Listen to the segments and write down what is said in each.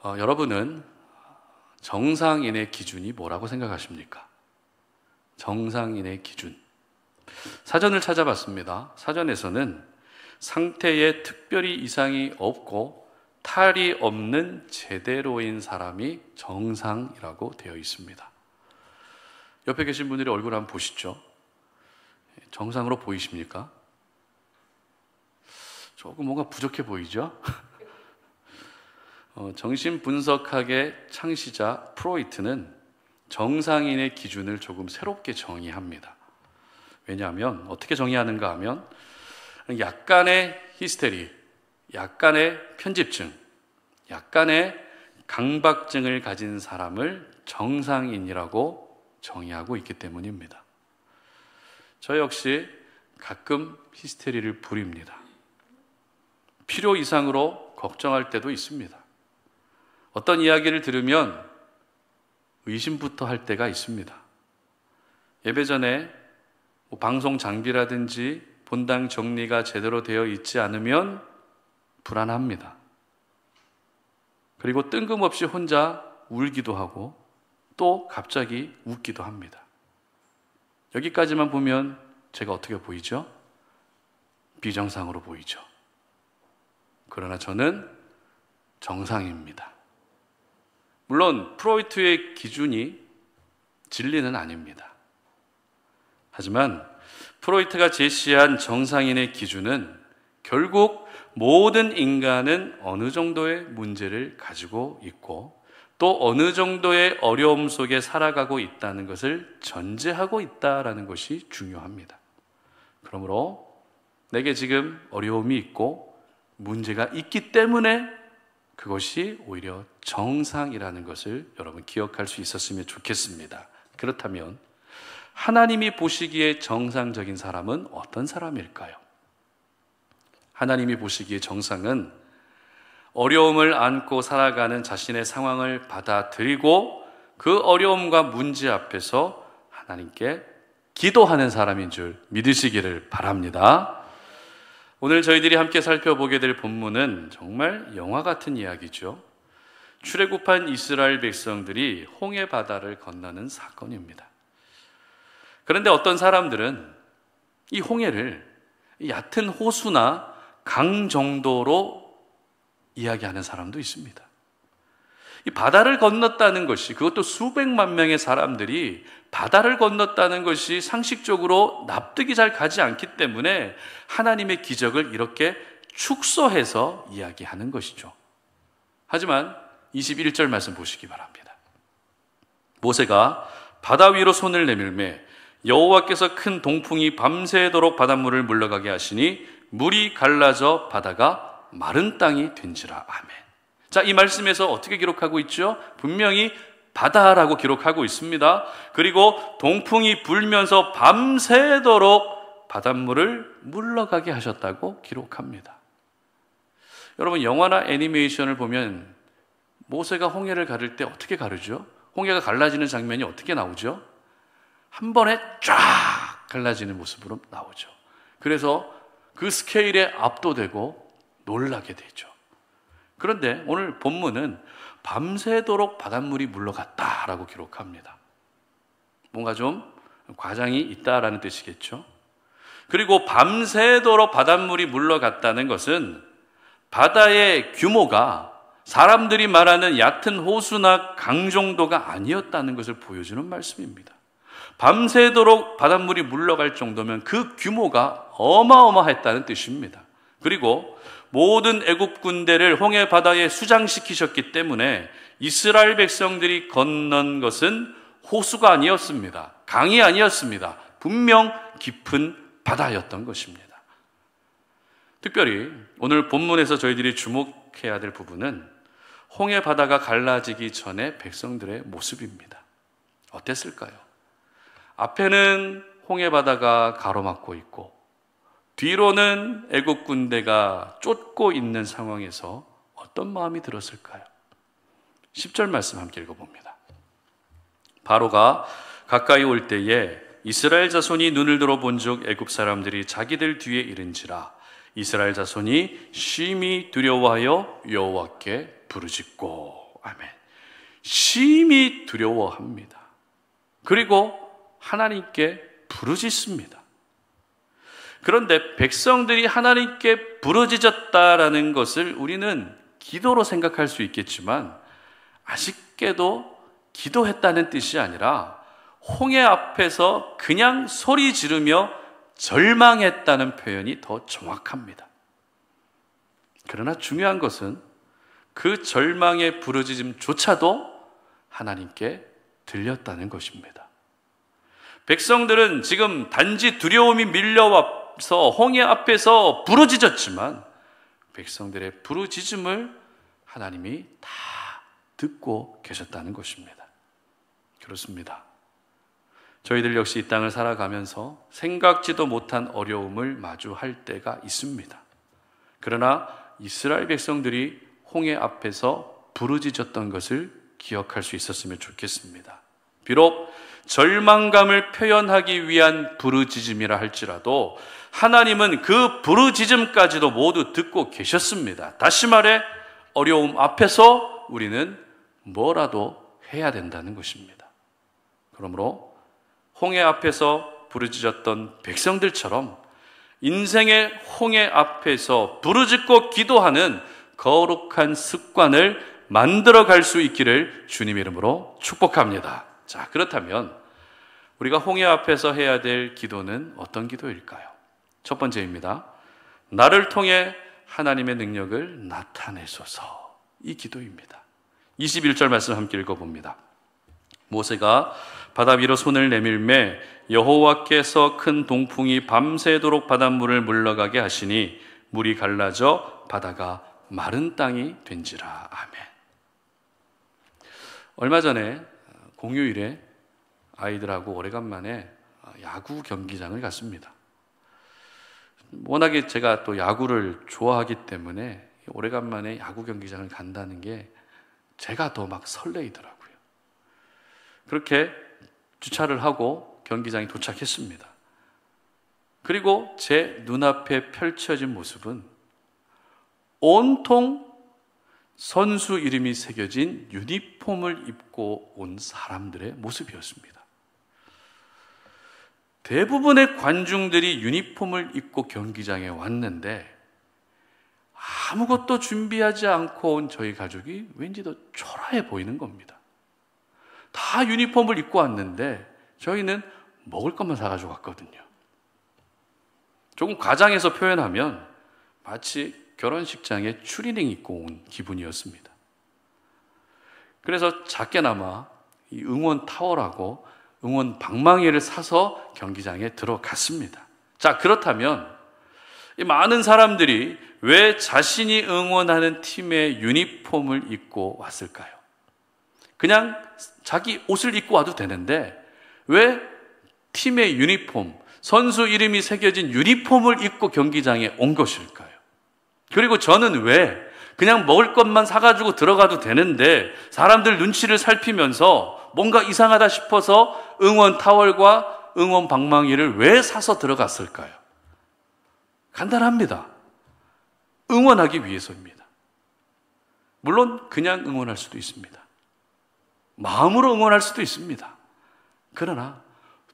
여러분은 정상인의 기준이 뭐라고 생각하십니까? 정상인의 기준. 사전을 찾아봤습니다. 사전에서는 상태에 특별히 이상이 없고 탈이 없는 제대로인 사람이 정상이라고 되어 있습니다. 옆에 계신 분들의 얼굴 한번 보시죠. 정상으로 보이십니까? 조금 뭔가 부족해 보이죠? 정신분석학의 창시자 프로이트는 정상인의 기준을 조금 새롭게 정의합니다. 왜냐하면 어떻게 정의하는가 하면 약간의 히스테리, 약간의 편집증, 약간의 강박증을 가진 사람을 정상인이라고 정의하고 있기 때문입니다. 저 역시 가끔 히스테리를 부립니다. 필요 이상으로 걱정할 때도 있습니다. 어떤 이야기를 들으면 의심부터 할 때가 있습니다. 예배 전에 방송 장비라든지 본당 정리가 제대로 되어 있지 않으면 불안합니다. 그리고 뜬금없이 혼자 울기도 하고 또 갑자기 웃기도 합니다. 여기까지만 보면 제가 어떻게 보이죠? 비정상으로 보이죠. 그러나 저는 정상입니다. 물론 프로이트의 기준이 진리는 아닙니다. 하지만 프로이트가 제시한 정상인의 기준은 결국 모든 인간은 어느 정도의 문제를 가지고 있고 또 어느 정도의 어려움 속에 살아가고 있다는 것을 전제하고 있다는 것이 중요합니다. 그러므로 내게 지금 어려움이 있고 문제가 있기 때문에 그것이 오히려 정상이라는 것을 여러분 기억할 수 있었으면 좋겠습니다. 그렇다면 하나님이 보시기에 정상적인 사람은 어떤 사람일까요? 하나님이 보시기에 정상은 어려움을 안고 살아가는 자신의 상황을 받아들이고 그 어려움과 문제 앞에서 하나님께 기도하는 사람인 줄 믿으시기를 바랍니다. 오늘 저희들이 함께 살펴보게 될 본문은 정말 영화 같은 이야기죠. 출애굽한 이스라엘 백성들이 홍해 바다를 건너는 사건입니다. 그런데 어떤 사람들은 이 홍해를 얕은 호수나 강 정도로 이야기하는 사람도 있습니다. 이 바다를 건넜다는 것이, 그것도 수백만 명의 사람들이 바다를 건넜다는 것이 상식적으로 납득이 잘 가지 않기 때문에 하나님의 기적을 이렇게 축소해서 이야기하는 것이죠. 하지만 21절 말씀 보시기 바랍니다. 모세가 바다 위로 손을 내밀매 여호와께서 큰 동풍이 밤새도록 바닷물을 물러가게 하시니 물이 갈라져 바다가 마른 땅이 된지라. 아멘. 자, 이 말씀에서 어떻게 기록하고 있죠? 분명히 바다라고 기록하고 있습니다. 그리고 동풍이 불면서 밤새도록 바닷물을 물러가게 하셨다고 기록합니다. 여러분, 영화나 애니메이션을 보면 모세가 홍해를 가를 때 어떻게 가르죠? 홍해가 갈라지는 장면이 어떻게 나오죠? 한 번에 쫙 갈라지는 모습으로 나오죠. 그래서 그 스케일에 압도되고 놀라게 되죠. 그런데 오늘 본문은 밤새도록 바닷물이 물러갔다라고 기록합니다. 뭔가 좀 과장이 있다라는 뜻이겠죠. 그리고 밤새도록 바닷물이 물러갔다는 것은 바다의 규모가 사람들이 말하는 얕은 호수나 강 정도가 아니었다는 것을 보여주는 말씀입니다. 밤새도록 바닷물이 물러갈 정도면 그 규모가 어마어마했다는 뜻입니다. 그리고 모든 애국 군대를 홍해 바다에 수장시키셨기 때문에 이스라엘 백성들이 건넌 것은 호수가 아니었습니다. 강이 아니었습니다. 분명 깊은 바다였던 것입니다. 특별히 오늘 본문에서 저희들이 주목해야 될 부분은 홍해 바다가 갈라지기 전에 백성들의 모습입니다. 어땠을까요? 앞에는 홍해 바다가 가로막고 있고 뒤로는 애국 군대가 쫓고 있는 상황에서 어떤 마음이 들었을까요? 10절 말씀 함께 읽어봅니다. 바로가 가까이 올 때에 이스라엘 자손이 눈을 들어 본즉 애굽 사람들이 자기들 뒤에 이른지라. 이스라엘 자손이 심히 두려워하여 여호와께 부르짖고. 아멘. 심히 두려워합니다. 그리고 하나님께 부르짖습니다. 그런데 백성들이 하나님께 부르짖었다라는 것을 우리는 기도로 생각할 수 있겠지만 아쉽게도 기도했다는 뜻이 아니라 홍해 앞에서 그냥 소리 지르며 절망했다는 표현이 더 정확합니다. 그러나 중요한 것은 그 절망의 부르짖음조차도 하나님께 들렸다는 것입니다. 백성들은 지금 단지 두려움이 밀려와서 홍해 앞에서 부르짖었지만 백성들의 부르짖음을 하나님이 다 듣고 계셨다는 것입니다. 그렇습니다. 저희들 역시 이 땅을 살아가면서 생각지도 못한 어려움을 마주할 때가 있습니다. 그러나 이스라엘 백성들이 홍해 앞에서 부르짖었던 것을 기억할 수 있었으면 좋겠습니다. 비록 절망감을 표현하기 위한 부르짖음이라 할지라도 하나님은 그 부르짖음까지도 모두 듣고 계셨습니다. 다시 말해 어려움 앞에서 우리는 뭐라도 해야 된다는 것입니다. 그러므로 홍해 앞에서 부르짖었던 백성들처럼 인생의 홍해 앞에서 부르짖고 기도하는 거룩한 습관을 만들어갈 수 있기를 주님의 이름으로 축복합니다. 자, 그렇다면 우리가 홍해 앞에서 해야 될 기도는 어떤 기도일까요? 첫 번째입니다. 나를 통해 하나님의 능력을 나타내소서. 이 기도입니다. 21절 말씀 함께 읽어봅니다. 모세가 바다 위로 손을 내밀매 여호와께서 큰 동풍이 밤새도록 바닷물을 물러가게 하시니 물이 갈라져 바다가 마른 땅이 된지라. 아멘. 얼마 전에 공휴일에 아이들하고 오래간만에 야구 경기장을 갔습니다. 워낙에 제가 또 야구를 좋아하기 때문에 오래간만에 야구 경기장을 간다는 게 제가 더 막 설레이더라고요. 그렇게 주차를 하고 경기장에 도착했습니다. 그리고 제 눈앞에 펼쳐진 모습은 온통 선수 이름이 새겨진 유니폼을 입고 온 사람들의 모습이었습니다. 대부분의 관중들이 유니폼을 입고 경기장에 왔는데 아무것도 준비하지 않고 온 저희 가족이 왠지 더 초라해 보이는 겁니다. 다 유니폼을 입고 왔는데 저희는 먹을 것만 사가지고 왔거든요. 조금 과장해서 표현하면 마치 결혼식장에 추리닝 입고 온 기분이었습니다. 그래서 작게나마 이 응원 타월하고 응원 방망이를 사서 경기장에 들어갔습니다. 자, 그렇다면 이 많은 사람들이 왜 자신이 응원하는 팀의 유니폼을 입고 왔을까요? 그냥 자기 옷을 입고 와도 되는데 왜 팀의 유니폼, 선수 이름이 새겨진 유니폼을 입고 경기장에 온 것일까요? 그리고 저는 왜 그냥 먹을 것만 사가지고 들어가도 되는데 사람들 눈치를 살피면서 뭔가 이상하다 싶어서 응원 타월과 응원 방망이를 왜 사서 들어갔을까요? 간단합니다. 응원하기 위해서입니다. 물론 그냥 응원할 수도 있습니다. 마음으로 응원할 수도 있습니다. 그러나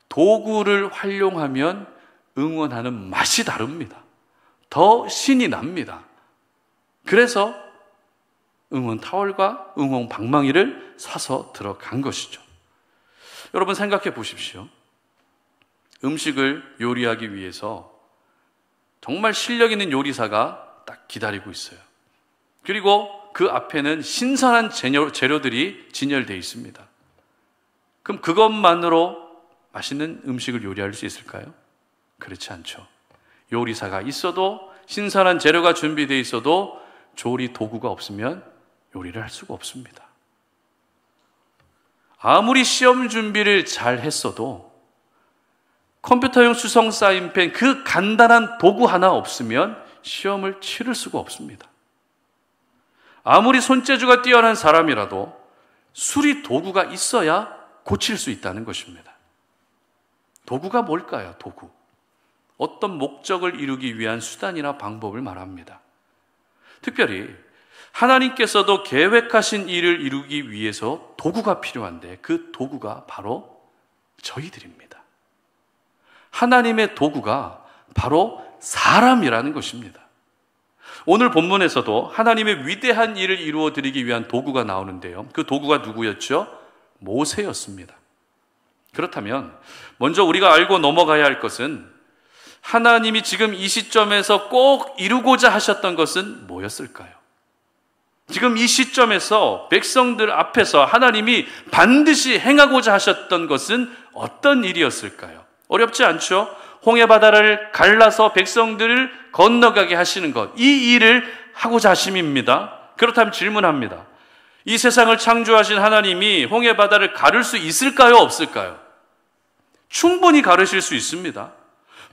도구를 활용하면 응원하는 맛이 다릅니다. 더 신이 납니다. 그래서 응원 타월과 응원 방망이를 사서 들어간 것이죠. 여러분 생각해 보십시오. 음식을 요리하기 위해서 정말 실력 있는 요리사가 딱 기다리고 있어요. 그리고 그 앞에는 신선한 재료들이 진열되어 있습니다. 그럼 그것만으로 맛있는 음식을 요리할 수 있을까요? 그렇지 않죠. 요리사가 있어도 신선한 재료가 준비되어 있어도 조리 도구가 없으면 요리를 할 수가 없습니다. 아무리 시험 준비를 잘 했어도 컴퓨터용 수성 사인펜 그 간단한 도구 하나 없으면 시험을 치를 수가 없습니다. 아무리 손재주가 뛰어난 사람이라도 수리 도구가 있어야 고칠 수 있다는 것입니다. 도구가 뭘까요? 도구. 어떤 목적을 이루기 위한 수단이나 방법을 말합니다. 특별히 하나님께서도 계획하신 일을 이루기 위해서 도구가 필요한데 그 도구가 바로 저희들입니다. 하나님의 도구가 바로 사람이라는 것입니다. 오늘 본문에서도 하나님의 위대한 일을 이루어 드리기 위한 도구가 나오는데요. 그 도구가 누구였죠? 모세였습니다. 그렇다면 먼저 우리가 알고 넘어가야 할 것은 하나님이 지금 이 시점에서 꼭 이루고자 하셨던 것은 뭐였을까요? 지금 이 시점에서 백성들 앞에서 하나님이 반드시 행하고자 하셨던 것은 어떤 일이었을까요? 어렵지 않죠? 홍해바다를 갈라서 백성들을 건너가게 하시는 것, 이 일을 하고자 하심입니다. 그렇다면 질문합니다. 이 세상을 창조하신 하나님이 홍해바다를 가를 수 있을까요? 없을까요? 충분히 가르실 수 있습니다.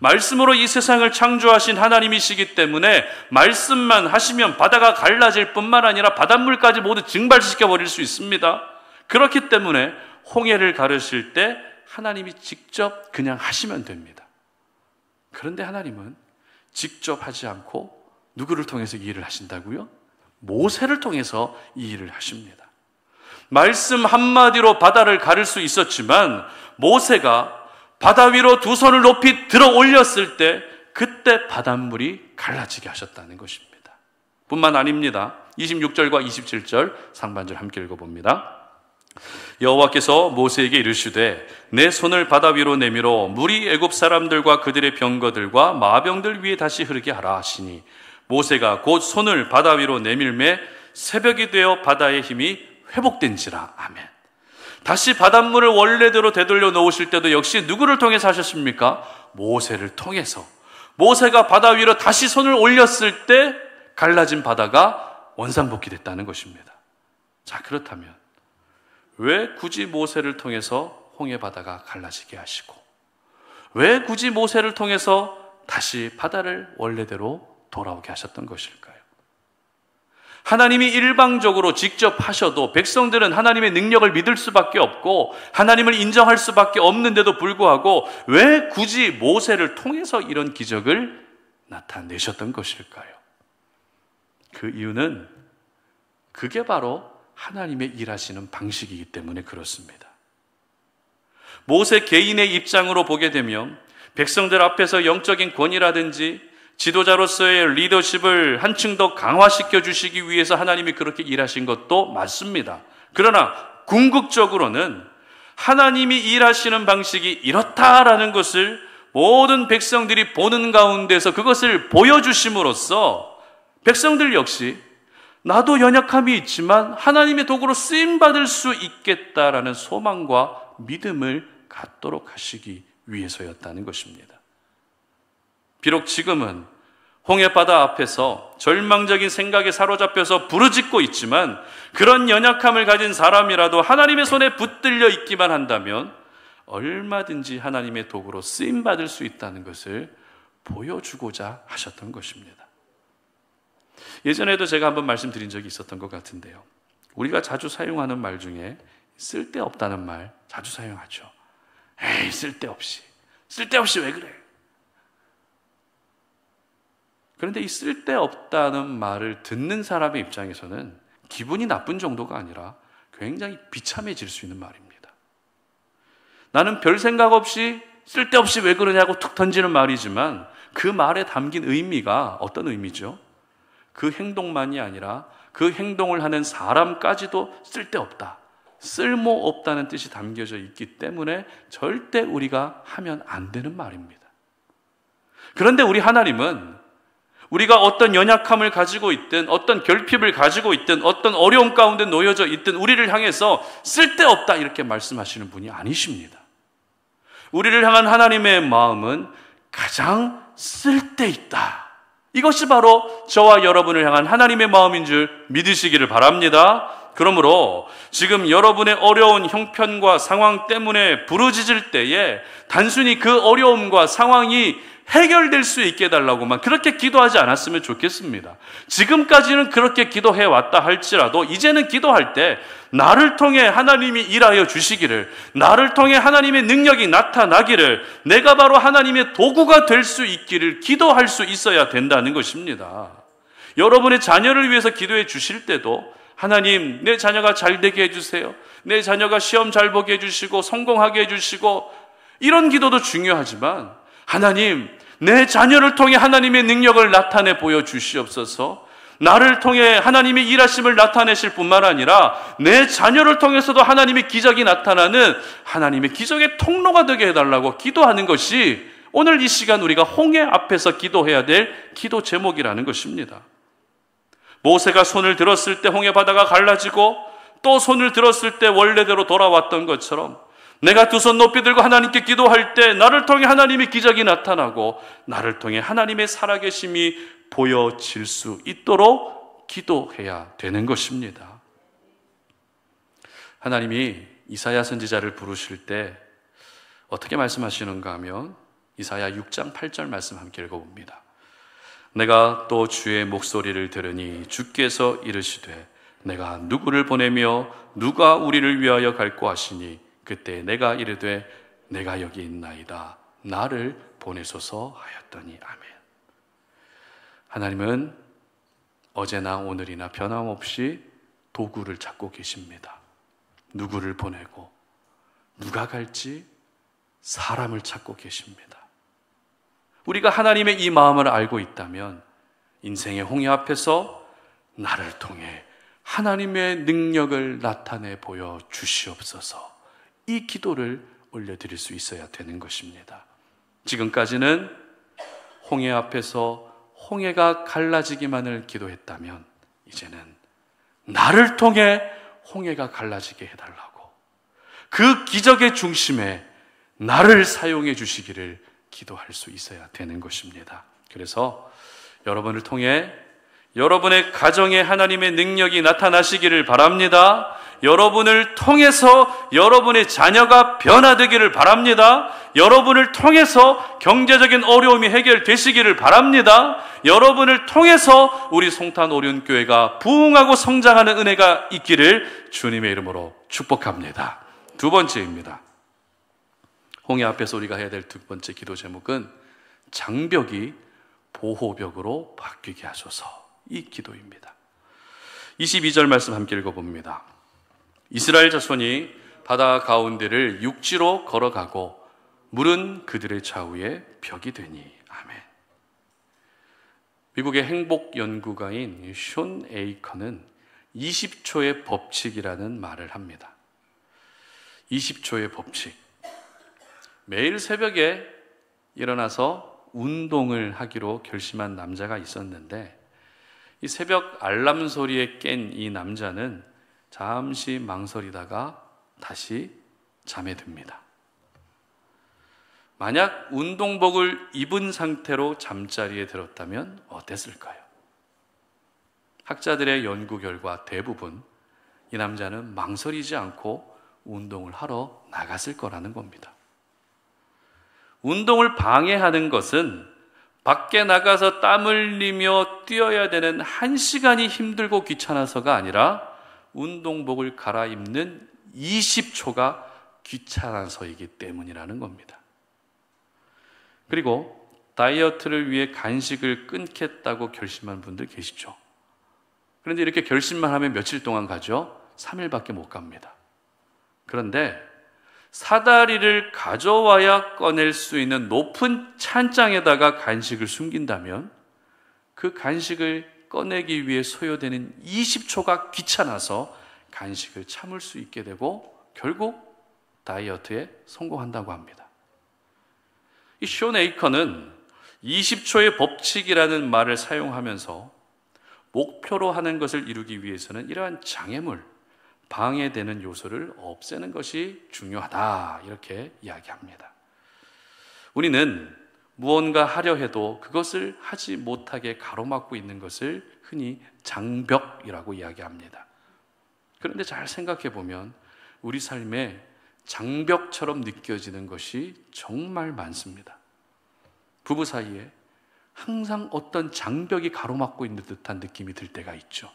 말씀으로 이 세상을 창조하신 하나님이시기 때문에 말씀만 하시면 바다가 갈라질 뿐만 아니라 바닷물까지 모두 증발시켜 버릴 수 있습니다. 그렇기 때문에 홍해를 가르실 때 하나님이 직접 그냥 하시면 됩니다. 그런데 하나님은 직접 하지 않고 누구를 통해서 이 일을 하신다고요? 모세를 통해서 이 일을 하십니다. 말씀 한마디로 바다를 가를 수 있었지만 모세가 바다 위로 두 손을 높이 들어 올렸을 때 그때 바닷물이 갈라지게 하셨다는 것입니다. 뿐만 아닙니다. 26절과 27절 상반절 함께 읽어봅니다. 여호와께서 모세에게 이르시되 내 손을 바다 위로 내밀어 물이 애굽 사람들과 그들의 병거들과 마병들 위에 다시 흐르게 하라 하시니 모세가 곧 손을 바다 위로 내밀매 새벽이 되어 바다의 힘이 회복된지라. 아멘. 다시 바닷물을 원래대로 되돌려 놓으실 때도 역시 누구를 통해서 하셨습니까? 모세를 통해서. 모세가 바다 위로 다시 손을 올렸을 때 갈라진 바다가 원상복귀됐다는 것입니다. 자, 그렇다면 왜 굳이 모세를 통해서 홍해바다가 갈라지게 하시고 왜 굳이 모세를 통해서 다시 바다를 원래대로 돌아오게 하셨던 것일까요? 하나님이 일방적으로 직접 하셔도 백성들은 하나님의 능력을 믿을 수밖에 없고 하나님을 인정할 수밖에 없는데도 불구하고 왜 굳이 모세를 통해서 이런 기적을 나타내셨던 것일까요? 그 이유는 그게 바로 하나님의 일하시는 방식이기 때문에 그렇습니다. 모세 개인의 입장으로 보게 되면 백성들 앞에서 영적인 권위라든지 지도자로서의 리더십을 한층 더 강화시켜 주시기 위해서 하나님이 그렇게 일하신 것도 맞습니다. 그러나 궁극적으로는 하나님이 일하시는 방식이 이렇다라는 것을 모든 백성들이 보는 가운데서 그것을 보여주심으로써 백성들 역시 나도 연약함이 있지만 하나님의 도구로 쓰임받을 수 있겠다라는 소망과 믿음을 갖도록 하시기 위해서였다는 것입니다. 비록 지금은 홍해바다 앞에서 절망적인 생각에 사로잡혀서 부르짖고 있지만 그런 연약함을 가진 사람이라도 하나님의 손에 붙들려 있기만 한다면 얼마든지 하나님의 도구로 쓰임받을 수 있다는 것을 보여주고자 하셨던 것입니다. 예전에도 제가 한번 말씀드린 적이 있었던 것 같은데요. 우리가 자주 사용하는 말 중에 쓸데없다는 말 자주 사용하죠. 에이, 쓸데없이 왜 그래? 그런데 이 쓸데없다는 말을 듣는 사람의 입장에서는 기분이 나쁜 정도가 아니라 굉장히 비참해질 수 있는 말입니다. 나는 별 생각 없이 쓸데없이 왜 그러냐고 툭 던지는 말이지만 그 말에 담긴 의미가 어떤 의미죠? 그 행동만이 아니라 그 행동을 하는 사람까지도 쓸데없다, 쓸모없다는 뜻이 담겨져 있기 때문에 절대 우리가 하면 안 되는 말입니다. 그런데 우리 하나님은 우리가 어떤 연약함을 가지고 있든 어떤 결핍을 가지고 있든 어떤 어려움 가운데 놓여져 있든 우리를 향해서 쓸데없다 이렇게 말씀하시는 분이 아니십니다. 우리를 향한 하나님의 마음은 가장 쓸데있다. 이것이 바로 저와 여러분을 향한 하나님의 마음인 줄 믿으시기를 바랍니다. 그러므로 지금 여러분의 어려운 형편과 상황 때문에 부르짖을 때에 단순히 그 어려움과 상황이 해결될 수 있게 해달라고만 그렇게 기도하지 않았으면 좋겠습니다. 지금까지는 그렇게 기도해 왔다 할지라도 이제는 기도할 때 나를 통해 하나님이 일하여 주시기를, 나를 통해 하나님의 능력이 나타나기를, 내가 바로 하나님의 도구가 될 수 있기를 기도할 수 있어야 된다는 것입니다. 여러분의 자녀를 위해서 기도해 주실 때도 하나님, 내 자녀가 잘 되게 해주세요. 내 자녀가 시험 잘 보게 해주시고 성공하게 해주시고, 이런 기도도 중요하지만 하나님, 내 자녀를 통해 하나님의 능력을 나타내 보여주시옵소서. 나를 통해 하나님의 일하심을 나타내실 뿐만 아니라 내 자녀를 통해서도 하나님의 기적이 나타나는 하나님의 기적의 통로가 되게 해달라고 기도하는 것이 오늘 이 시간 우리가 홍해 앞에서 기도해야 될 기도 제목이라는 것입니다. 모세가 손을 들었을 때 홍해 바다가 갈라지고, 또 손을 들었을 때 원래대로 돌아왔던 것처럼 내가 두 손 높이 들고 하나님께 기도할 때 나를 통해 하나님의 기적이 나타나고 나를 통해 하나님의 살아계심이 보여질 수 있도록 기도해야 되는 것입니다. 하나님이 이사야 선지자를 부르실 때 어떻게 말씀하시는가 하면 이사야 6장 8절 말씀 함께 읽어봅니다. 내가 또 주의 목소리를 들으니 주께서 이르시되 내가 누구를 보내며 누가 우리를 위하여 갈고 하시니 그때 내가 이르되 내가 여기 있나이다 나를 보내소서 하였더니. 아멘. 하나님은 어제나 오늘이나 변함없이 도구를 찾고 계십니다. 누구를 보내고 누가 갈지 사람을 찾고 계십니다. 우리가 하나님의 이 마음을 알고 있다면 인생의 홍해 앞에서 나를 통해 하나님의 능력을 나타내 보여 주시옵소서, 이 기도를 올려드릴 수 있어야 되는 것입니다. 지금까지는 홍해 앞에서 홍해가 갈라지기만을 기도했다면 이제는 나를 통해 홍해가 갈라지게 해달라고, 그 기적의 중심에 나를 사용해 주시기를 기도할 수 있어야 되는 것입니다. 그래서 여러분을 통해 여러분의 가정에 하나님의 능력이 나타나시기를 바랍니다. 여러분을 통해서 여러분의 자녀가 변화되기를 바랍니다. 여러분을 통해서 경제적인 어려움이 해결되시기를 바랍니다. 여러분을 통해서 우리 송탄 오륜교회가 부흥하고 성장하는 은혜가 있기를 주님의 이름으로 축복합니다. 두 번째입니다. 홍해 앞에서 우리가 해야 될 두 번째 기도 제목은 장벽이 보호벽으로 바뀌게 하소서, 이 기도입니다. 22절 말씀 함께 읽어봅니다. 이스라엘 자손이 바다 가운데를 육지로 걸어가고 물은 그들의 좌우에 벽이 되니. 아멘. 미국의 행복 연구가인 숀 에이커는 20초의 법칙이라는 말을 합니다. 20초의 법칙. 매일 새벽에 일어나서 운동을 하기로 결심한 남자가 있었는데, 이 새벽 알람 소리에 깬 이 남자는 잠시 망설이다가 다시 잠에 듭니다. 만약 운동복을 입은 상태로 잠자리에 들었다면 어땠을까요? 학자들의 연구 결과 대부분 이 남자는 망설이지 않고 운동을 하러 나갔을 거라는 겁니다. 운동을 방해하는 것은 밖에 나가서 땀 흘리며 뛰어야 되는 1시간이 힘들고 귀찮아서가 아니라 운동복을 갈아입는 20초가 귀찮아서이기 때문이라는 겁니다. 그리고 다이어트를 위해 간식을 끊겠다고 결심한 분들 계시죠. 그런데 이렇게 결심만 하면 며칠 동안 가죠? 3일밖에 못 갑니다. 그런데 사다리를 가져와야 꺼낼 수 있는 높은 찬장에다가 간식을 숨긴다면 그 간식을 꺼내기 위해 소요되는 20초가 귀찮아서 간식을 참을 수 있게 되고 결국 다이어트에 성공한다고 합니다. 이 숀 에이커는 20초의 법칙이라는 말을 사용하면서 목표로 하는 것을 이루기 위해서는 이러한 장애물, 방해되는 요소를 없애는 것이 중요하다, 이렇게 이야기합니다. 우리는 무언가 하려 해도 그것을 하지 못하게 가로막고 있는 것을 흔히 장벽이라고 이야기합니다. 그런데 잘 생각해 보면 우리 삶에 장벽처럼 느껴지는 것이 정말 많습니다. 부부 사이에 항상 어떤 장벽이 가로막고 있는 듯한 느낌이 들 때가 있죠.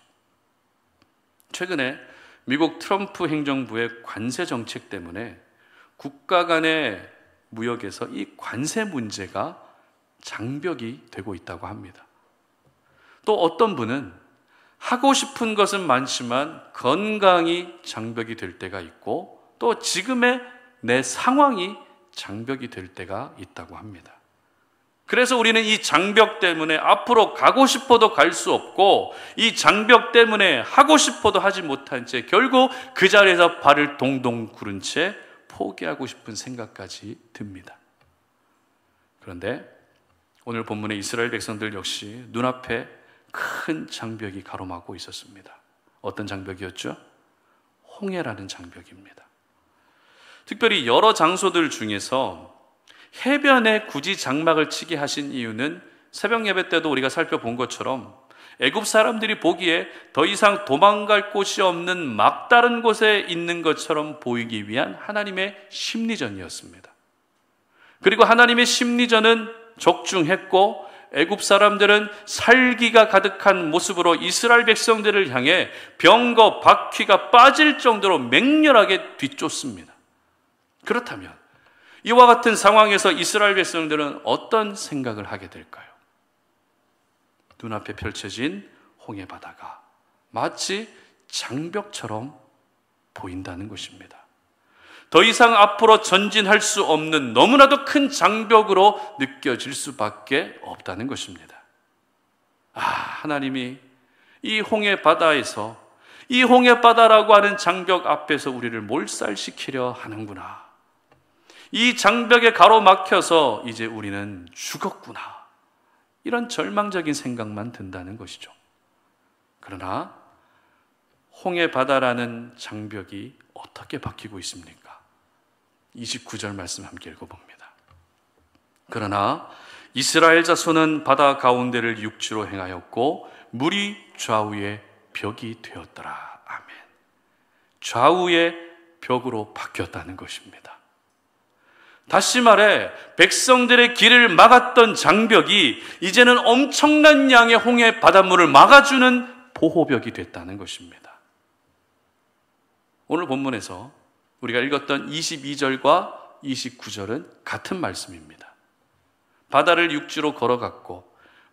최근에 미국 트럼프 행정부의 관세 정책 때문에 국가 간의 무역에서 이 관세 문제가 장벽이 되고 있다고 합니다. 또 어떤 분은 하고 싶은 것은 많지만 건강이 장벽이 될 때가 있고, 또 지금의 내 상황이 장벽이 될 때가 있다고 합니다. 그래서 우리는 이 장벽 때문에 앞으로 가고 싶어도 갈 수 없고, 이 장벽 때문에 하고 싶어도 하지 못한 채 결국 그 자리에서 발을 동동 구른 채 포기하고 싶은 생각까지 듭니다. 그런데 오늘 본문의 이스라엘 백성들 역시 눈앞에 큰 장벽이 가로막고 있었습니다. 어떤 장벽이었죠? 홍해라는 장벽입니다. 특별히 여러 장소들 중에서 해변에 굳이 장막을 치게 하신 이유는 새벽 예배 때도 우리가 살펴본 것처럼 애굽 사람들이 보기에 더 이상 도망갈 곳이 없는 막다른 곳에 있는 것처럼 보이기 위한 하나님의 심리전이었습니다. 그리고 하나님의 심리전은 적중했고, 애굽 사람들은 살기가 가득한 모습으로 이스라엘 백성들을 향해 병거 바퀴가 빠질 정도로 맹렬하게 뒤쫓습니다. 그렇다면 이와 같은 상황에서 이스라엘 백성들은 어떤 생각을 하게 될까요? 눈앞에 펼쳐진 홍해 바다가 마치 장벽처럼 보인다는 것입니다. 더 이상 앞으로 전진할 수 없는 너무나도 큰 장벽으로 느껴질 수밖에 없다는 것입니다. 하나님이 이 홍해 바다에서, 이 홍해 바다라고 하는 장벽 앞에서 우리를 몰살시키려 하는구나. 이 장벽에 가로막혀서 이제 우리는 죽었구나. 이런 절망적인 생각만 든다는 것이죠. 그러나 홍해 바다라는 장벽이 어떻게 바뀌고 있습니까? 29절 말씀 함께 읽어봅니다. 그러나 이스라엘 자손은 바다 가운데를 육지로 행하였고 물이 좌우에 벽이 되었더라. 아멘. 좌우의 벽으로 바뀌었다는 것입니다. 다시 말해 백성들의 길을 막았던 장벽이 이제는 엄청난 양의 홍해 바닷물을 막아주는 보호벽이 됐다는 것입니다. 오늘 본문에서 우리가 읽었던 22절과 29절은 같은 말씀입니다. 바다를 육지로 걸어갔고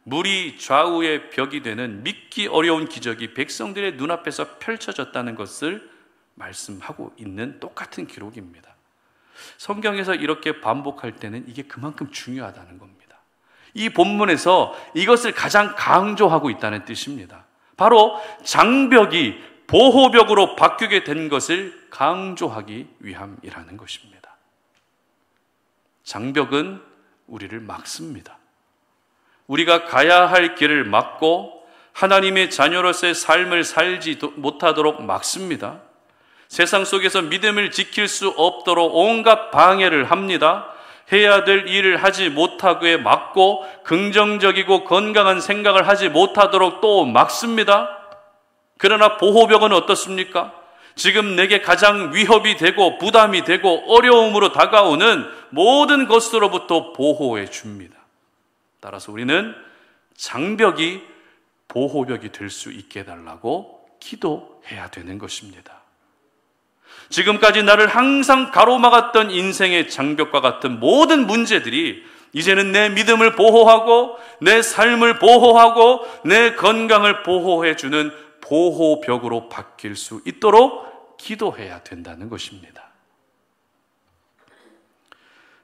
물이 좌우의 벽이 되는 믿기 어려운 기적이 백성들의 눈앞에서 펼쳐졌다는 것을 말씀하고 있는 똑같은 기록입니다. 성경에서 이렇게 반복할 때는 이게 그만큼 중요하다는 겁니다. 이 본문에서 이것을 가장 강조하고 있다는 뜻입니다. 바로 장벽이 보호벽으로 바뀌게 된 것을 강조하기 위함이라는 것입니다. 장벽은 우리를 막습니다. 우리가 가야 할 길을 막고 하나님의 자녀로서의 삶을 살지 못하도록 막습니다. 세상 속에서 믿음을 지킬 수 없도록 온갖 방해를 합니다. 해야 될 일을 하지 못하게 막고 긍정적이고 건강한 생각을 하지 못하도록 또 막습니다. 그러나 보호벽은 어떻습니까? 지금 내게 가장 위협이 되고 부담이 되고 어려움으로 다가오는 모든 것으로부터 보호해 줍니다. 따라서 우리는 장벽이 보호벽이 될 수 있게 해달라고 기도해야 되는 것입니다. 지금까지 나를 항상 가로막았던 인생의 장벽과 같은 모든 문제들이 이제는 내 믿음을 보호하고 내 삶을 보호하고 내 건강을 보호해주는 보호벽으로 바뀔 수 있도록 기도해야 된다는 것입니다.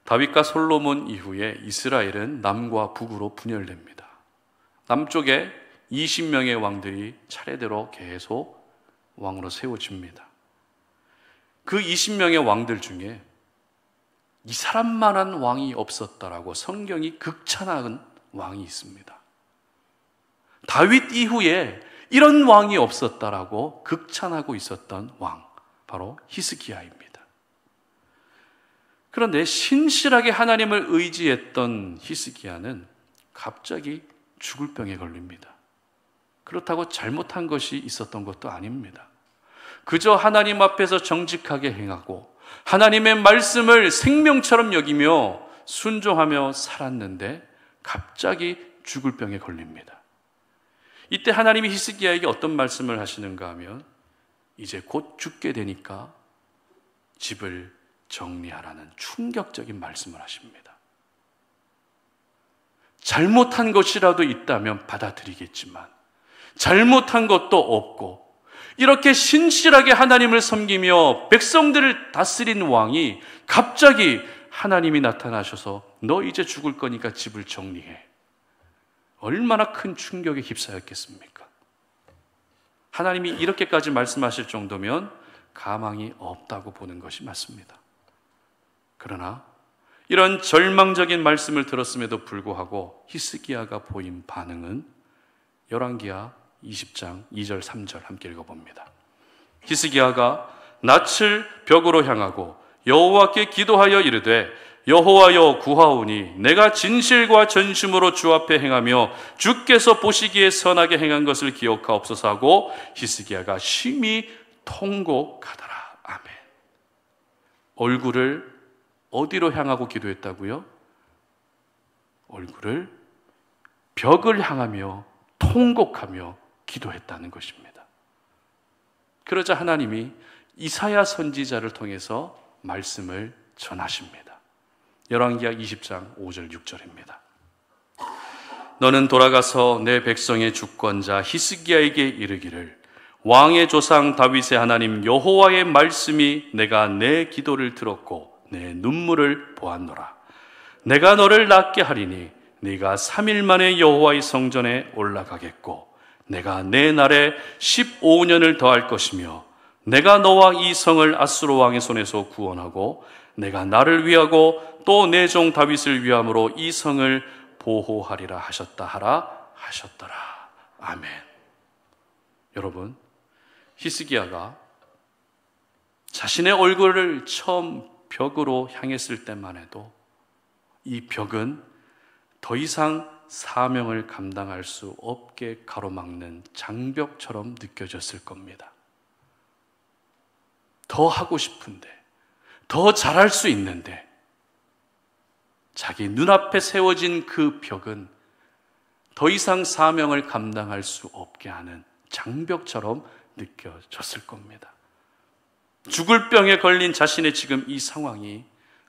다윗과 솔로몬 이후에 이스라엘은 남과 북으로 분열됩니다. 남쪽에 20명의 왕들이 차례대로 계속 왕으로 세워집니다. 그 20명의 왕들 중에 이 사람만한 왕이 없었다라고 성경이 극찬한 왕이 있습니다. 다윗 이후에 이런 왕이 없었다라고 극찬하고 있었던 왕, 바로 히스기야입니다. 그런데 신실하게 하나님을 의지했던 히스기야는 갑자기 죽을 병에 걸립니다. 그렇다고 잘못한 것이 있었던 것도 아닙니다. 그저 하나님 앞에서 정직하게 행하고 하나님의 말씀을 생명처럼 여기며 순종하며 살았는데 갑자기 죽을 병에 걸립니다. 이때 하나님이 히스기야에게 어떤 말씀을 하시는가 하면 이제 곧 죽게 되니까 집을 정리하라는 충격적인 말씀을 하십니다. 잘못한 것이라도 있다면 받아들이겠지만 잘못한 것도 없고 이렇게 신실하게 하나님을 섬기며 백성들을 다스린 왕이 갑자기 하나님이 나타나셔서 너 이제 죽을 거니까 집을 정리해. 얼마나 큰 충격에 휩싸였겠습니까? 하나님이 이렇게까지 말씀하실 정도면 가망이 없다고 보는 것이 맞습니다. 그러나 이런 절망적인 말씀을 들었음에도 불구하고 히스기야가 보인 반응은 열왕기하 20장 2절 3절 함께 읽어봅니다. 히스기야가 낯을 벽으로 향하고 여호와께 기도하여 이르되 여호와여 구하오니 내가 진실과 전심으로 주 앞에 행하며 주께서 보시기에 선하게 행한 것을 기억하옵소서 하고 히스기야가 심히 통곡하더라. 아멘. 얼굴을 어디로 향하고 기도했다고요? 얼굴을 벽을 향하며 통곡하며 기도했다는 것입니다. 그러자 하나님이 이사야 선지자를 통해서 말씀을 전하십니다. 열왕기하 20장 5절 6절입니다. 너는 돌아가서 내 백성의 주권자 히스기야에게 이르기를 왕의 조상 다윗의 하나님 여호와의 말씀이 내가 내 기도를 들었고 내 눈물을 보았노라. 내가 너를 낫게 하리니 네가 3일 만에 여호와의 성전에 올라가겠고 내가 내 날에 15년을 더할 것이며 내가 너와 이 성을 아수르 왕의 손에서 구원하고 내가 나를 위하고 또 내 종 다윗을 위함으로 이 성을 보호하리라 하셨다 하라 하셨더라. 아멘. 여러분, 히스기야가 자신의 얼굴을 처음 벽으로 향했을 때만 해도 이 벽은 더 이상 사명을 감당할 수 없게 가로막는 장벽처럼 느껴졌을 겁니다. 더 하고 싶은데, 더 잘할 수 있는데 자기 눈앞에 세워진 그 벽은 더 이상 사명을 감당할 수 없게 하는 장벽처럼 느껴졌을 겁니다. 죽을 병에 걸린 자신의 지금 이 상황이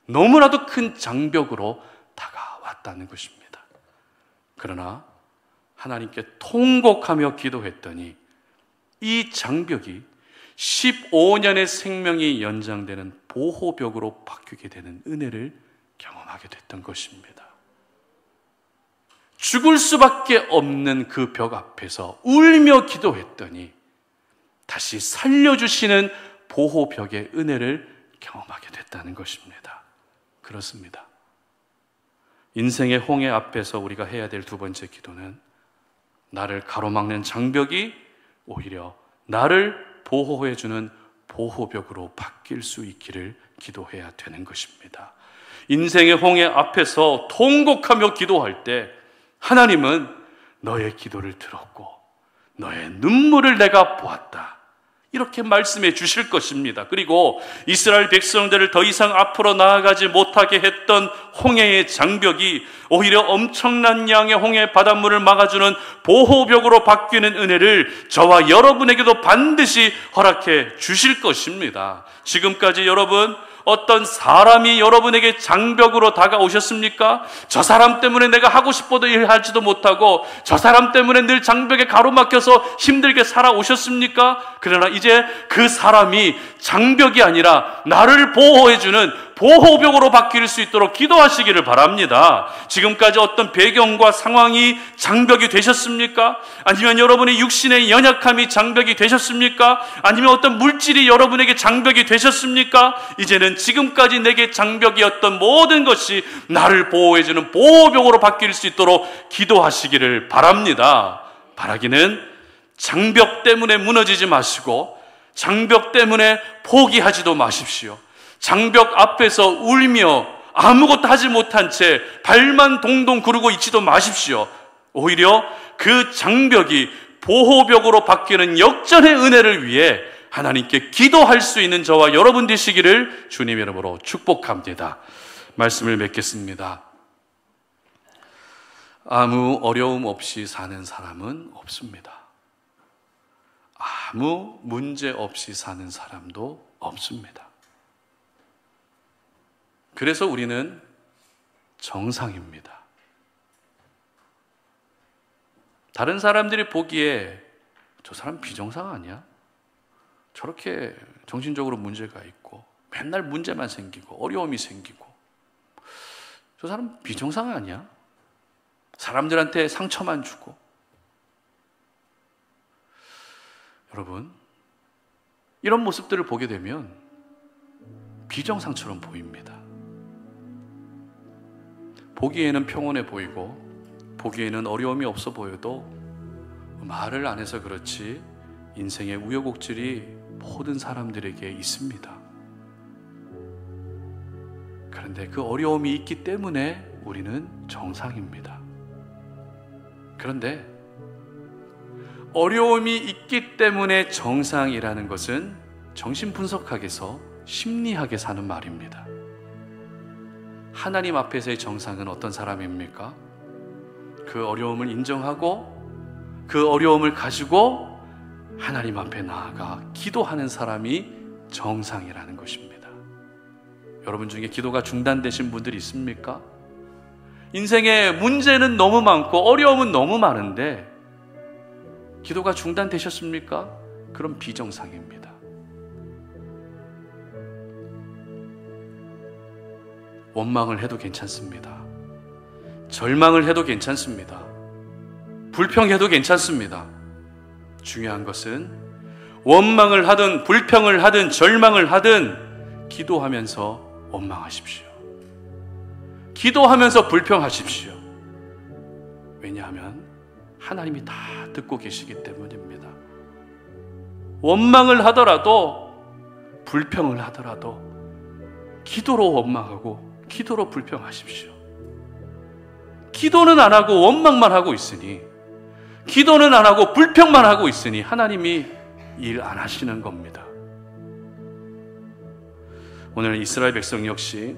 너무나도 큰 장벽으로 다가왔다는 것입니다. 그러나 하나님께 통곡하며 기도했더니 이 장벽이 15년의 생명이 연장되는 보호벽으로 바뀌게 되는 은혜를 경험하게 됐던 것입니다. 죽을 수밖에 없는 그 벽 앞에서 울며 기도했더니 다시 살려주시는 보호벽의 은혜를 경험하게 됐다는 것입니다. 그렇습니다. 인생의 홍해 앞에서 우리가 해야 될 두 번째 기도는 나를 가로막는 장벽이 오히려 나를 보호해주는 보호벽으로 바뀔 수 있기를 기도해야 되는 것입니다. 인생의 홍해 앞에서 통곡하며 기도할 때 하나님은 너의 기도를 들었고 너의 눈물을 내가 보았다. 이렇게 말씀해 주실 것입니다. 그리고 이스라엘 백성들을 더 이상 앞으로 나아가지 못하게 했던 홍해의 장벽이 오히려 엄청난 양의 홍해 바닷물을 막아주는 보호벽으로 바뀌는 은혜를 저와 여러분에게도 반드시 허락해 주실 것입니다. 지금까지 여러분 어떤 사람이 여러분에게 장벽으로 다가오셨습니까? 저 사람 때문에 내가 하고 싶어도 일하지도 못하고 저 사람 때문에 늘 장벽에 가로막혀서 힘들게 살아오셨습니까? 그러나 이제 그 사람이 장벽이 아니라 나를 보호해주는 보호벽으로 바뀔 수 있도록 기도하시기를 바랍니다. 지금까지 어떤 배경과 상황이 장벽이 되셨습니까? 아니면 여러분의 육신의 연약함이 장벽이 되셨습니까? 아니면 어떤 물질이 여러분에게 장벽이 되셨습니까? 이제는 지금까지 내게 장벽이었던 모든 것이 나를 보호해주는 보호벽으로 바뀔 수 있도록 기도하시기를 바랍니다. 바라기는 장벽 때문에 무너지지 마시고 장벽 때문에 포기하지도 마십시오. 장벽 앞에서 울며 아무것도 하지 못한 채 발만 동동 구르고 있지도 마십시오. 오히려 그 장벽이 보호벽으로 바뀌는 역전의 은혜를 위해 하나님께 기도할 수 있는 저와 여러분 되시기를 주님 이름으로 축복합니다. 말씀을 맺겠습니다. 아무 어려움 없이 사는 사람은 없습니다. 아무 문제 없이 사는 사람도 없습니다. 그래서 우리는 정상입니다. 다른 사람들이 보기에 저 사람 비정상 아니야? 저렇게 정신적으로 문제가 있고 맨날 문제만 생기고 어려움이 생기고 저 사람 비정상 아니야? 사람들한테 상처만 주고. 여러분, 이런 모습들을 보게 되면 비정상처럼 보입니다. 보기에는 평온해 보이고 보기에는 어려움이 없어 보여도 말을 안 해서 그렇지 인생의 우여곡절이 모든 사람들에게 있습니다. 그런데 그 어려움이 있기 때문에 우리는 정상입니다. 그런데 어려움이 있기 때문에 정상이라는 것은 정신분석학에서 심리학에 사는 말입니다. 하나님 앞에서의 정상은 어떤 사람입니까? 그 어려움을 인정하고 그 어려움을 가지고 하나님 앞에 나아가 기도하는 사람이 정상이라는 것입니다. 여러분 중에 기도가 중단되신 분들이 있습니까? 인생에 문제는 너무 많고 어려움은 너무 많은데 기도가 중단되셨습니까? 그럼 비정상입니다. 원망을 해도 괜찮습니다. 절망을 해도 괜찮습니다. 불평해도 괜찮습니다. 중요한 것은 원망을 하든 불평을 하든 절망을 하든 기도하면서 원망하십시오. 기도하면서 불평하십시오. 왜냐하면 하나님이 다 듣고 계시기 때문입니다. 원망을 하더라도 불평을 하더라도 기도로 원망하고 기도로 불평하십시오. 기도는 안 하고 원망만 하고 있으니, 기도는 안 하고 불평만 하고 있으니 하나님이 일 안 하시는 겁니다. 오늘 이스라엘 백성 역시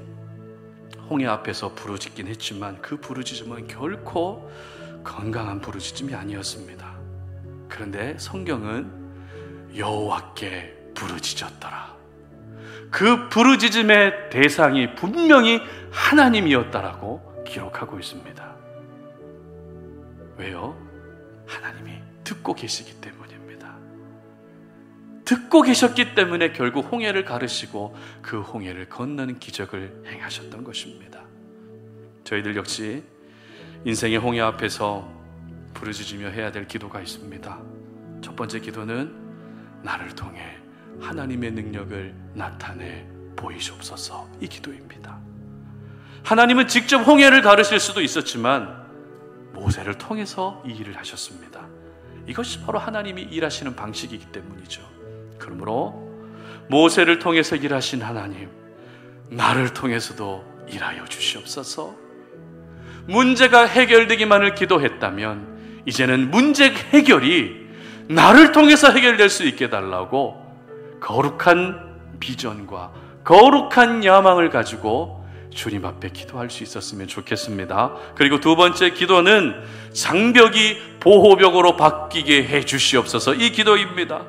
홍해 앞에서 부르짖긴 했지만 그 부르짖음은 결코 건강한 부르짖음이 아니었습니다. 그런데 성경은 여호와께 부르짖었더라. 그 부르짖음의 대상이 분명히 하나님이었다라고 기록하고 있습니다. 왜요? 하나님이 듣고 계시기 때문입니다. 듣고 계셨기 때문에 결국 홍해를 가르시고 그 홍해를 건너는 기적을 행하셨던 것입니다. 저희들 역시 인생의 홍해 앞에서 부르짖으며 해야 될 기도가 있습니다. 첫 번째 기도는 나를 통해 하나님의 능력을 나타내 보이시옵소서, 이 기도입니다. 하나님은 직접 홍해를 가르실 수도 있었지만 모세를 통해서 이 일을 하셨습니다. 이것이 바로 하나님이 일하시는 방식이기 때문이죠. 그러므로 모세를 통해서 일하신 하나님, 나를 통해서도 일하여 주시옵소서. 문제가 해결되기만을 기도했다면 이제는 문제 해결이 나를 통해서 해결될 수 있게 달라고 거룩한 비전과 거룩한 야망을 가지고 주님 앞에 기도할 수 있었으면 좋겠습니다. 그리고 두 번째 기도는 장벽이 보호벽으로 바뀌게 해 주시옵소서, 이 기도입니다.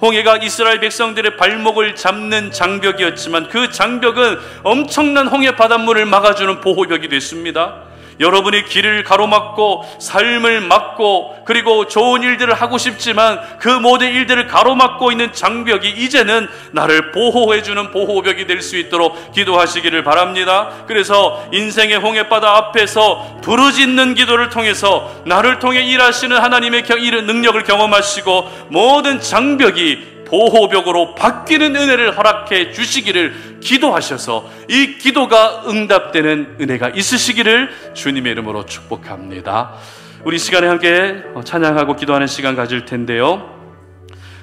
홍해가 이스라엘 백성들의 발목을 잡는 장벽이었지만 그 장벽은 엄청난 홍해 바닷물을 막아주는 보호벽이 됐습니다. 여러분이 길을 가로막고 삶을 막고 그리고 좋은 일들을 하고 싶지만 그 모든 일들을 가로막고 있는 장벽이 이제는 나를 보호해주는 보호벽이 될 수 있도록 기도하시기를 바랍니다. 그래서 인생의 홍해바다 앞에서 부르짖는 기도를 통해서 나를 통해 일하시는 하나님의 능력을 경험하시고 모든 장벽이 보호벽으로 바뀌는 은혜를 허락해 주시기를 기도하셔서 이 기도가 응답되는 은혜가 있으시기를 주님의 이름으로 축복합니다. 우리 시간에 함께 찬양하고 기도하는 시간 가질 텐데요.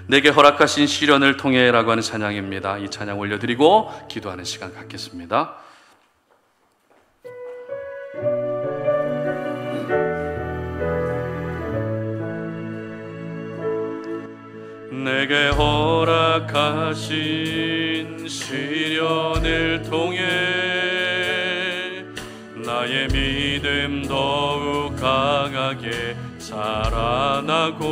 내게 허락하신 시련을 통해 라고 하는 찬양입니다. 이 찬양 올려드리고 기도하는 시간 갖겠습니다. 내게 허락하신 시련을 통해 나의 믿음 더욱 강하게 자라나고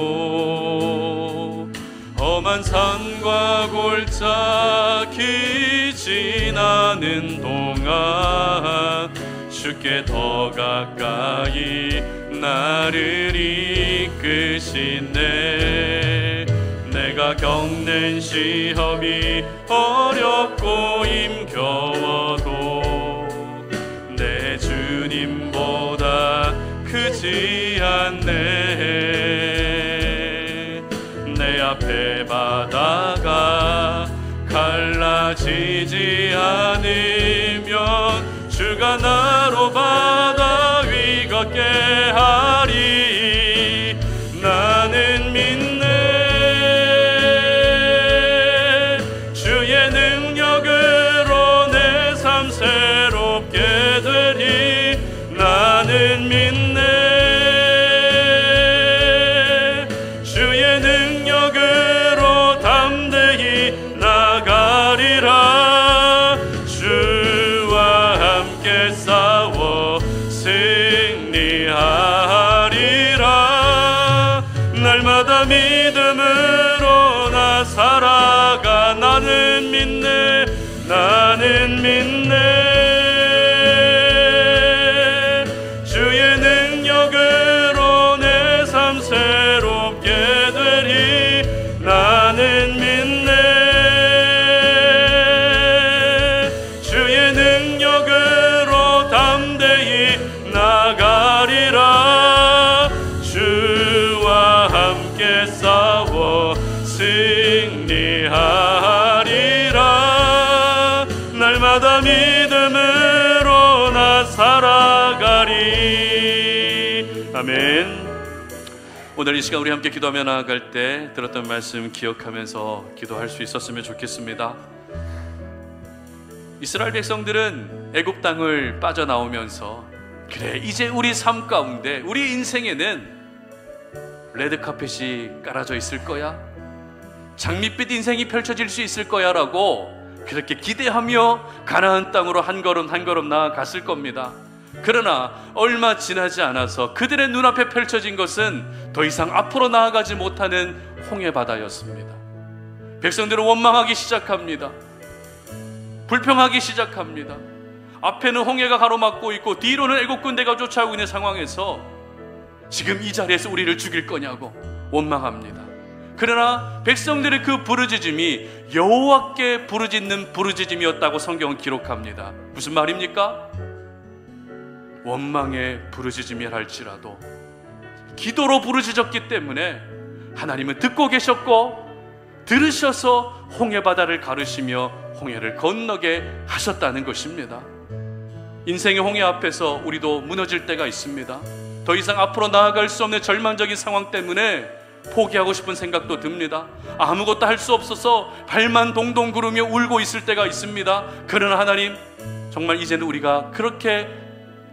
험한 산과 골짜기 지나는 동안 주께 더 가까이 나를 이끄시네. 내가 겪는 시험이 어렵고 힘겨워도 내 주님보다 크지 않네. 내 앞에 바다가 갈라지지 않으면 주가 나로 바다 위 걷게 하리. 나는 믿네. 주의 능력으로 내 삶 새롭게 되리. 나는 믿네. 주의 능력으로 담대히 나가리라. 주와 함께 싸워 승리하리라. 날마다 믿음으로 나 살아가. 나는 믿네. 나는 믿네. 주의 능력으로 내 삶 새롭게 되리. 나는 믿네. 주의 능력으로 담대히 나가리라. 주와 함께 싸워 승리하리라. 날마다 믿음으로 나 살아가리. 아멘. 오늘 이 시간 우리 함께 기도하며 나아갈 때 들었던 말씀 기억하면서 기도할 수 있었으면 좋겠습니다. 이스라엘 백성들은 애굽 땅을 빠져나오면서 그래, 이제 우리 삶 가운데, 우리 인생에는 레드카펫이 깔아져 있을 거야, 장밋빛 인생이 펼쳐질 수 있을 거야 라고 그렇게 기대하며 가나안 땅으로 한 걸음 한 걸음 나아갔을 겁니다. 그러나 얼마 지나지 않아서 그들의 눈앞에 펼쳐진 것은 더 이상 앞으로 나아가지 못하는 홍해바다였습니다. 백성들은 원망하기 시작합니다. 불평하기 시작합니다. 앞에는 홍해가 가로막고 있고 뒤로는 애국 군대가 쫓아오고 있는 상황에서 지금 이 자리에서 우리를 죽일 거냐고 원망합니다. 그러나 백성들의 그 부르짖음이 여호와께 부르짖는 부르짖음이었다고 성경은 기록합니다. 무슨 말입니까? 원망의 부르짖음이라 할지라도 기도로 부르짖었기 때문에 하나님은 듣고 계셨고 들으셔서 홍해바다를 가르시며 홍해를 건너게 하셨다는 것입니다. 인생의 홍해 앞에서 우리도 무너질 때가 있습니다. 더 이상 앞으로 나아갈 수 없는 절망적인 상황 때문에 포기하고 싶은 생각도 듭니다. 아무것도 할 수 없어서 발만 동동 구르며 울고 있을 때가 있습니다. 그러나 하나님, 정말 이제는 우리가 그렇게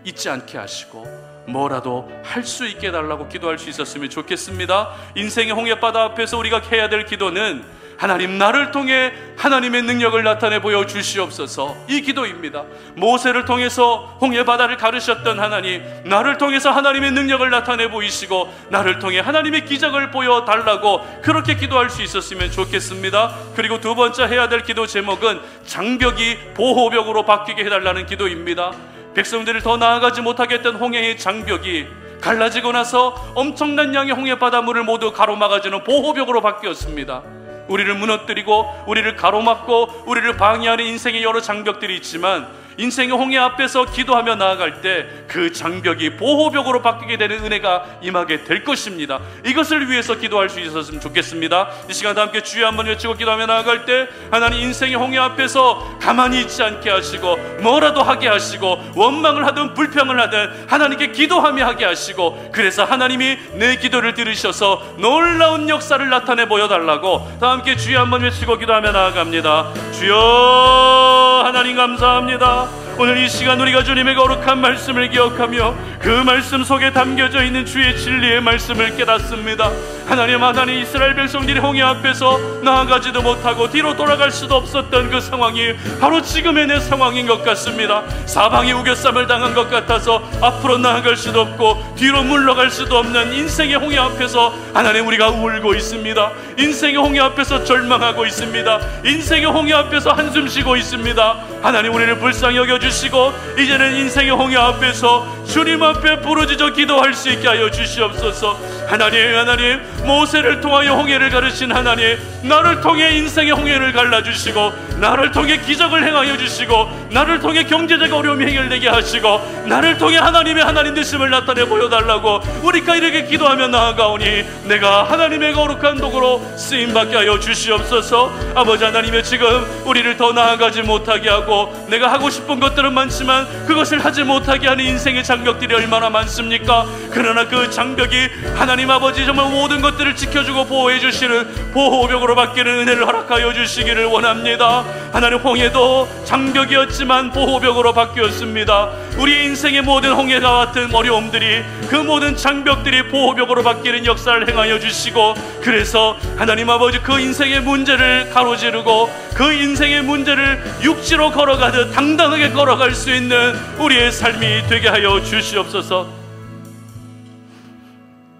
잊지 않게 하시고 뭐라도 할 수 있게 해달라고 기도할 수 있었으면 좋겠습니다. 인생의 홍해바다 앞에서 우리가 해야 될 기도는 하나님, 나를 통해 하나님의 능력을 나타내 보여 주시옵소서, 이 기도입니다. 모세를 통해서 홍해바다를 가르셨던 하나님, 나를 통해서 하나님의 능력을 나타내 보이시고 나를 통해 하나님의 기적을 보여달라고 그렇게 기도할 수 있었으면 좋겠습니다. 그리고 두 번째 해야 될 기도 제목은 장벽이 보호벽으로 바뀌게 해달라는 기도입니다. 백성들을 더 나아가지 못하게 했던 홍해의 장벽이 갈라지고 나서 엄청난 양의 홍해바닷물을 모두 가로막아주는 보호벽으로 바뀌었습니다. 우리를 무너뜨리고 우리를 가로막고 우리를 방해하는 인생의 여러 장벽들이 있지만 인생의 홍해 앞에서 기도하며 나아갈 때 그 장벽이 보호벽으로 바뀌게 되는 은혜가 임하게 될 것입니다. 이것을 위해서 기도할 수 있었으면 좋겠습니다. 이 시간 함께 주여 한번 외치고 기도하며 나아갈 때 하나님, 인생의 홍해 앞에서 가만히 있지 않게 하시고 뭐라도 하게 하시고 원망을 하든 불평을 하든 하나님께 기도하며 하게 하시고, 그래서 하나님이 내 기도를 들으셔서 놀라운 역사를 나타내 보여달라고 다 함께 주여 한번 외치고 기도하며 나아갑니다. 주여 하나님 감사합니다. 오늘 이 시간 우리가 주님의 거룩한 말씀을 기억하며 그 말씀 속에 담겨져 있는 주의 진리의 말씀을 깨닫습니다. 하나님, 이스라엘 백성들이 홍해 앞에서 나아가지도 못하고 뒤로 돌아갈 수도 없었던 그 상황이 바로 지금의 내 상황인 것 같습니다. 사방에 우겨쌈을 당한 것 같아서 앞으로 나아갈 수도 없고 뒤로 물러갈 수도 없는 인생의 홍해 앞에서 하나님, 우리가 울고 있습니다. 인생의 홍해 앞에서 절망하고 있습니다. 인생의 홍해 앞에서 한숨 쉬고 있습니다. 하나님, 우리를 불쌍히 여겨주시고 이제는 인생의 홍해 앞에서 주님 앞에 앞에 부르짖어 기도할 수 있게 하여 주시옵소서. 하나님, 모세를 통하여 홍해를 가르신 하나님, 나를 통해 인생의 홍해를 갈라주시고, 나를 통해 기적을 행하여 주시고, 나를 통해 경제적 어려움이 해결되게 하시고, 나를 통해 하나님의 하나님 되심을 나타내 보여달라고 우리가 이렇게 기도하며 나아가오니 내가 하나님의 거룩한 도구로 쓰임받게 하여 주시옵소서. 아버지 하나님의 지금 우리를 더 나아가지 못하게 하고, 내가 하고 싶은 것들은 많지만 그것을 하지 못하게 하는 인생의 장벽들이 얼마나 많습니까? 그러나 그 장벽이 하나님 아버지 정말 모든 것들을 지켜주고 보호해 주시는 보호벽으로 바뀌는 은혜를 허락하여 주시기를 원합니다. 하나님, 홍해도 장벽이었지만 보호벽으로 바뀌었습니다. 우리 인생의 모든 홍해가 같은 어려움들이, 그 모든 장벽들이 보호벽으로 바뀌는 역사를 행하여 주시고, 그래서 하나님 아버지 그 인생의 문제를 가로지르고 그 인생의 문제를 육지로 걸어가듯 당당하게 걸어갈 수 있는 우리의 삶이 되게 하여 주시옵소서.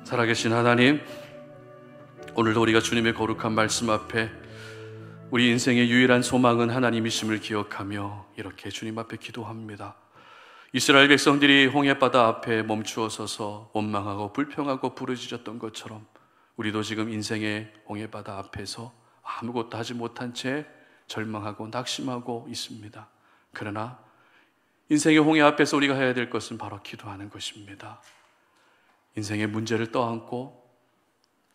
살아계신 하나님, 오늘도 우리가 주님의 거룩한 말씀 앞에 우리 인생의 유일한 소망은 하나님이심을 기억하며 이렇게 주님 앞에 기도합니다. 이스라엘 백성들이 홍해바다 앞에 멈추어 서서 원망하고 불평하고 부르짖었던 것처럼 우리도 지금 인생의 홍해바다 앞에서 아무것도 하지 못한 채 절망하고 낙심하고 있습니다. 그러나 인생의 홍해 앞에서 우리가 해야 될 것은 바로 기도하는 것입니다. 인생의 문제를 떠안고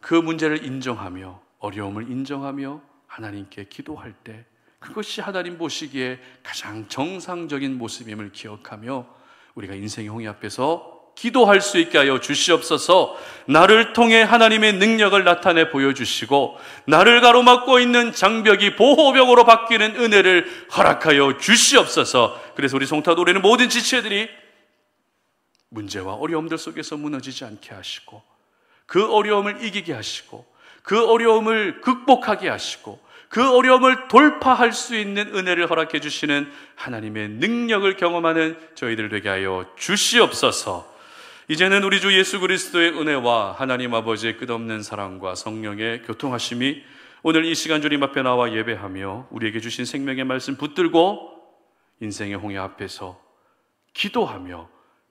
그 문제를 인정하며 어려움을 인정하며 하나님께 기도할 때 그것이 하나님 보시기에 가장 정상적인 모습임을 기억하며 우리가 인생의 홍해 앞에서 기도할 수 있게 하여 주시옵소서. 나를 통해 하나님의 능력을 나타내 보여주시고 나를 가로막고 있는 장벽이 보호벽으로 바뀌는 은혜를 허락하여 주시옵소서. 그래서 우리 송타 노래는 모든 지체들이 문제와 어려움들 속에서 무너지지 않게 하시고 그 어려움을 이기게 하시고 그 어려움을 극복하게 하시고 그 어려움을 돌파할 수 있는 은혜를 허락해 주시는 하나님의 능력을 경험하는 저희들 되게 하여 주시옵소서. 이제는 우리 주 예수 그리스도의 은혜와 하나님 아버지의 끝없는 사랑과 성령의 교통하심이 오늘 이 시간 주님 앞에 나와 예배하며 우리에게 주신 생명의 말씀 붙들고 인생의 홍해 앞에서 기도하며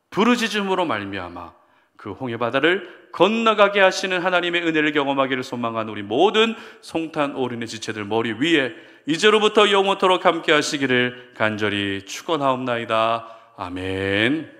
부르짖음으로 말미암아 그 홍해 바다를 건너가게 하시는 하나님의 은혜를 경험하기를 소망한 우리 모든 송탄 어린의 지체들 머리 위에 이제로부터 영원토록 함께 하시기를 간절히 축원하옵나이다. 아멘.